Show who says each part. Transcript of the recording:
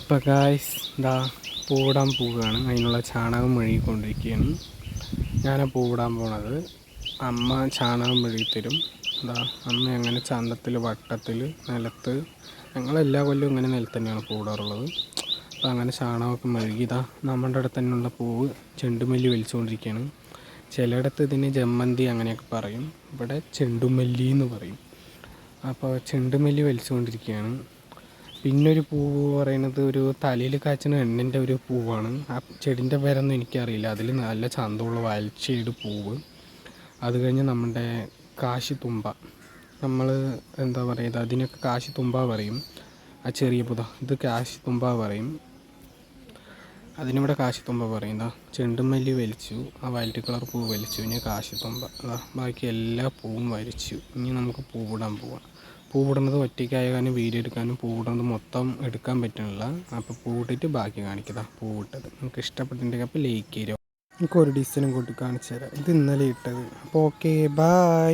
Speaker 1: അപ്പോൾ ഗായ്സ് ഇതാ പൂവിടാൻ പോവുകയാണ്. അതിനുള്ള ചാണകം മെഴുകിക്കൊണ്ടിരിക്കുകയാണ്. ഞാൻ പൂവിടാൻ പോണത്. അമ്മ ചാണകം മെഴുകിത്തരും. ഇതാ അമ്മ അങ്ങനെ ചന്തത്തിൽ വട്ടത്തിൽ നിലത്ത്, ഞങ്ങളെല്ലാ കൊല്ലവും ഇങ്ങനെ നിലത്ത് തന്നെയാണ് പൂവിടാറുള്ളത്. അപ്പോൾ അങ്ങനെ ചാണകമൊക്കെ മെഴുകിയതാ നമ്മുടെ അടുത്ത് തന്നെയുള്ള പൂവ് ചെണ്ടുമല്ലി വലിച്ചുകൊണ്ടിരിക്കുകയാണ്. ചിലയിടത്ത് ഇതിന് ജമ്മന്തി അങ്ങനെയൊക്കെ പറയും, ഇവിടെ ചെണ്ടുമല്ലി എന്ന് പറയും. അപ്പോൾ ചെണ്ടുമല്ലി വലിച്ചുകൊണ്ടിരിക്കുകയാണ്. പിന്നൊരു പൂവ് പറയുന്നത് ഒരു തലയിൽ കാച്ചുന്ന എണ്ണിൻ്റെ ഒരു പൂവാണ്. ആ ചെടിൻ്റെ പേരൊന്നും എനിക്കറിയില്ല. അതിൽ നല്ല ചന്തമുള്ള വയൽച്ചെടി പൂവ്. അത് കഴിഞ്ഞ് നമ്മുടെ കാശിത്തുമ്പ, നമ്മൾ എന്താ പറയുക, അതിനൊക്കെ കാശിത്തുമ്പ പറയും. ആ ചെറിയ പുത ഇത് കാശിത്തുമ്പ പറയും. അതിനിവിടെ കാശിത്തുമ്പ പറയും. ചെണ്ടുമല്ലി വലിച്ചു, ആ വയലറ്റ് കളർ പൂവ് വലിച്ചു, ഇനി കാശിത്തുമ്പ. ബാക്കി എല്ലാ പൂവും വലിച്ചു. ഇനി നമുക്ക് പൂവിടാൻ പോവാം. പൂവിടുന്നത് ഒറ്റയ്ക്കായ കാരണം വീഡിയോ എടുക്കാനും പൂവിടുന്നത് മൊത്തം എടുക്കാൻ പറ്റുന്നില്ല. അപ്പോൾ പൂവിട്ടിട്ട് ബാക്കി കാണിക്കുക. പൂവിട്ടത് നമുക്ക് ഇഷ്ടപ്പെട്ടിട്ടുണ്ടെങ്കിൽ അപ്പോൾ ലൈക്ക് ചെയ്യുക. നമുക്ക് ഒരു ഡിസൈനും കൂട്ടി കാണിച്ചു തരാം. ഇത് ഇന്നലെ ഇട്ടത്. അപ്പോൾ ഓക്കെ, ബൈ.